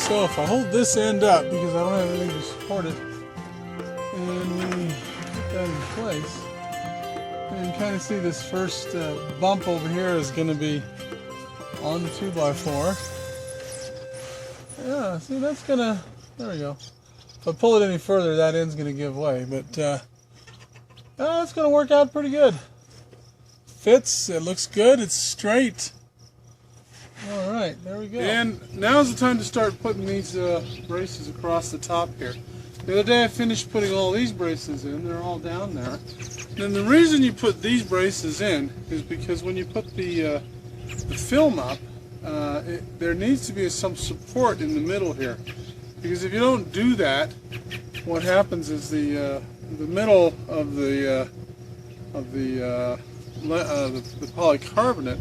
So if I hold this end up, because I don't have anything to support it, and we put that in place, you can kind of see this first bump over here is going to be on the 2x4. Yeah, see, that's going to, there we go. If I pull it any further, that end's going to give way, but it's going to work out pretty good. Fits, it looks good, it's straight. Alright, there we go. And now's the time to start putting these braces across the top here. The other day I finished putting all these braces in, they're all down there. And the reason you put these braces in is because when you put the film up, there needs to be some support in the middle here. Because if you don't do that, what happens is the middle of the polycarbonate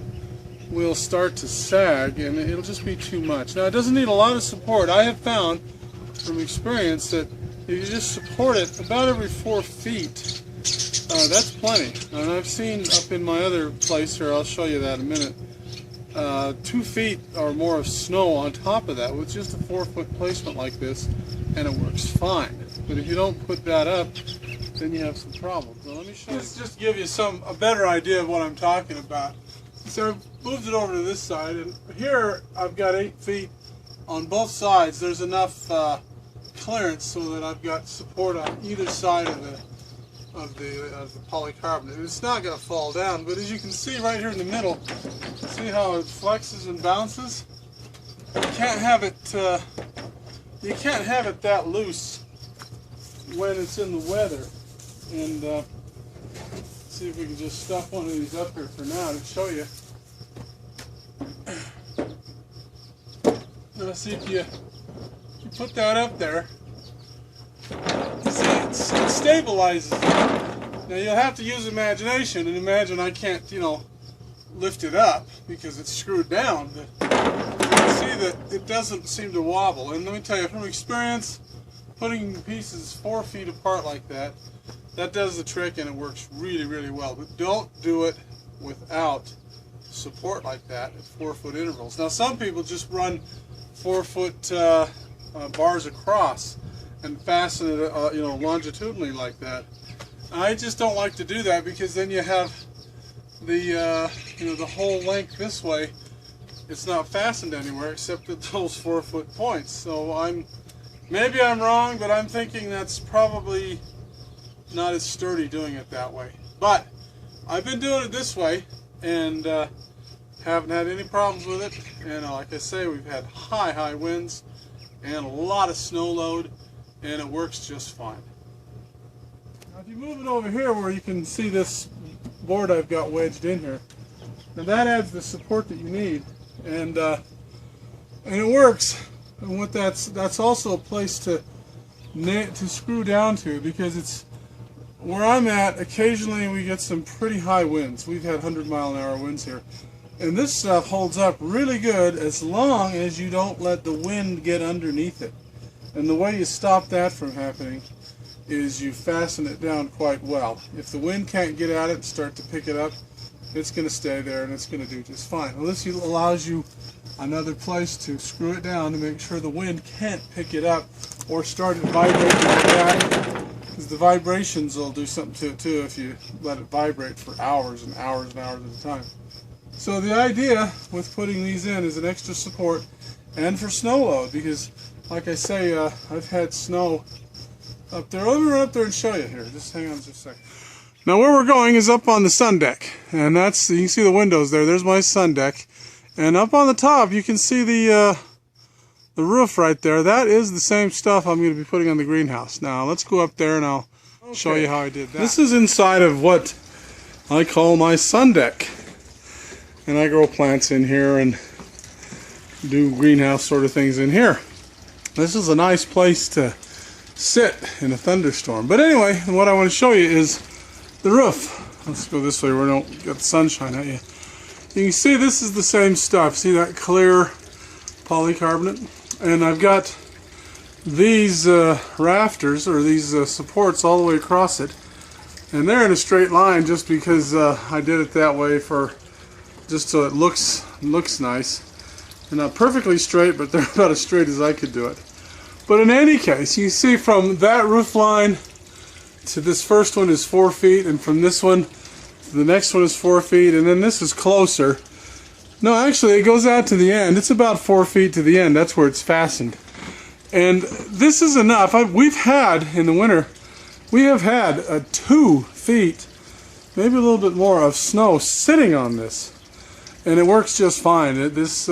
will start to sag, and it'll just be too much. Now, it doesn't need a lot of support. I have found from experience that if you just support it about every 4 feet, that's plenty. And I've seen up in my other place here, I'll show you that in a minute, 2 feet or more of snow on top of that with just a 4-foot placement like this, and it works fine. But if you don't put that up, then you have some problems. Now let me show you. Just to give you a better idea of what I'm talking about. So I've moved it over to this side, and here I've got 8 feet on both sides. There's enough clearance so that I've got support on either side of the polycarbonate. It's not going to fall down, but as you can see right here in the middle, see how it flexes and bounces? You can't have it that loose when it's in the weather. And see if we can just stuff one of these up here for now to show you. Now see if you put that up there, you see it stabilizes it. Now you'll have to use imagination and imagine I can't, lift it up because it's screwed down, but you can see that it doesn't seem to wobble. And let me tell you from experience, putting pieces 4 feet apart like that, that does the trick, and it works really, really well. But don't do it without support like that at 4-foot intervals. Now some people just run 4-foot bars across and fasten it, longitudinally like that. I just don't like to do that because then you have the the whole length this way. It's not fastened anywhere except at those 4-foot points. So maybe I'm wrong, but I'm thinking that's probably not as sturdy doing it that way. But I've been doing it this way and haven't had any problems with it. And like I say, we've had high winds and a lot of snow load, and it works just fine. Now if you move it over here where you can see this board I've got wedged in here, now that adds the support that you need, and it works. And what that's also a place to screw down to, because it's where I'm at. Occasionally we get some pretty high winds. We've had 100-mile-an-hour winds here, and this stuff holds up really good as long as you don't let the wind get underneath it. And the way you stop that from happening is you fasten it down quite well. If the wind can't get at it and start to pick it up, it's going to stay there and it's going to do just fine. Well, this allows you another place to screw it down to make sure the wind can't pick it up or start it vibrating like that, because the vibrations will do something to it too if you let it vibrate for hours and hours and hours at a time. So the idea with putting these in is an extra support, and for snow load, because like I say, I've had snow up there. Let me run up there and show you here. Just hang on just a second. Now where we're going is up on the sun deck, and you can see the windows there. There's my sun deck, and up on the top you can see the roof right there. That is the same stuff I'm going to be putting on the greenhouse. Now let's go up there and I'll show you how I did that. This is inside of what I call my sun deck, and I grow plants in here and do greenhouse sort of things in here. This is a nice place to sit in a thunderstorm. But anyway, what I want to show you is the roof. Let's go this way where we don't get the sunshine at you. You can see this is the same stuff. See that clear polycarbonate? And I've got these rafters, or these supports, all the way across it. And they're in a straight line just because I did it that way, for just so it looks nice. They're not perfectly straight, but they're about as straight as I could do it. But in any case, you see from that roof line to this first one is 4 feet, and from this one to the next one is 4 feet, and then this is closer. No, actually, it goes out to the end. It's about 4 feet to the end. That's where it's fastened. And this is enough. We've had, in the winter, we have had 2 feet, maybe a little bit more, of snow sitting on this. And it works just fine. This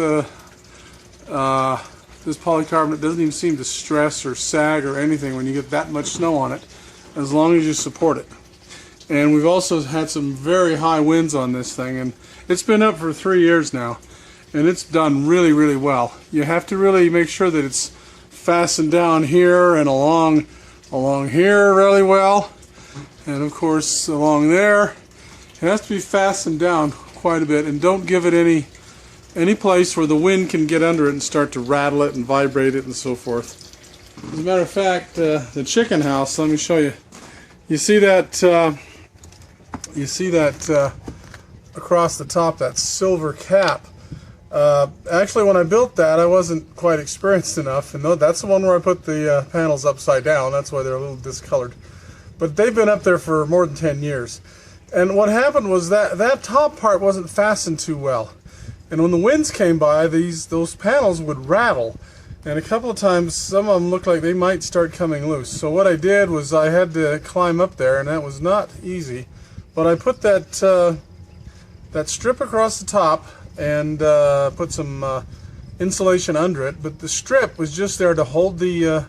polycarbonate doesn't even seem to stress or sag or anything when you get that much snow on it, as long as you support it. And we've also had some very high winds on this thing, and it's been up for 3 years now, and it's done really, really well. You have to really make sure that it's fastened down here and along here really well, and of course along there. It has to be fastened down quite a bit, and don't give it any place where the wind can get under it and start to rattle it and vibrate it and so forth. As a matter of fact, the chicken house, let me show you. You see that across the top, that silver cap. Actually, when I built that, I wasn't quite experienced enough, and that's the one where I put the panels upside down. That's why they're a little discolored. But they've been up there for more than 10 years. And what happened was that top part wasn't fastened too well. And when the winds came by, those panels would rattle. And a couple of times, some of them looked like they might start coming loose. So what I did was I had to climb up there, and that was not easy. But I put that strip across the top and put some insulation under it. But the strip was just there to hold the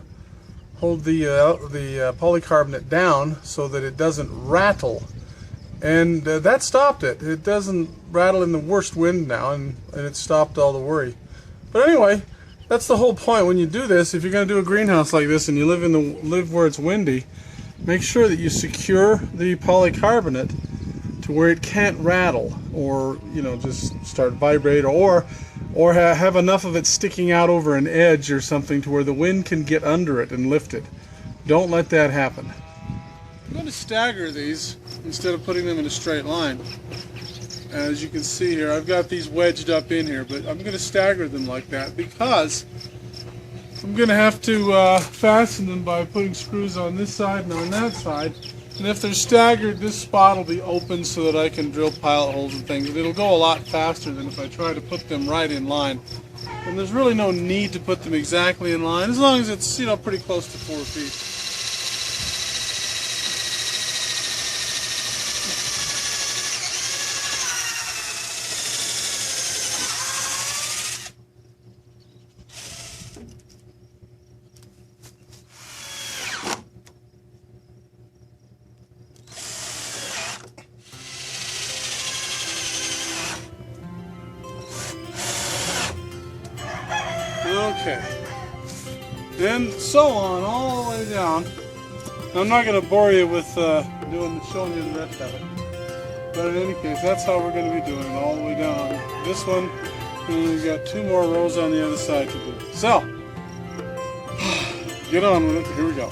polycarbonate down so that it doesn't rattle. And that stopped it. It doesn't rattle in the worst wind now, and it stopped all the worry. But anyway, that's the whole point. When you do this, if you're going to do a greenhouse like this and you live where it's windy, make sure that you secure the polycarbonate to where it can't rattle or just start vibrate, or have enough of it sticking out over an edge or something to where the wind can get under it and lift it. Don't let that happen. I'm going to stagger these instead of putting them in a straight line. As you can see here, I've got these wedged up in here, but I'm going to stagger them like that because I'm going to have to fasten them by putting screws on this side and on that side. And if they're staggered, this spot will be open so that I can drill pilot holes and things. It'll go a lot faster than if I try to put them right in line. And there's really no need to put them exactly in line, as long as it's pretty close to 4 feet. Okay, and so on all the way down. I'm not going to bore you with showing you the rest of it, but in any case, that's how we're going to be doing it all the way down this one, and we've got 2 more rows on the other side to do. So, get on with it. Here we go.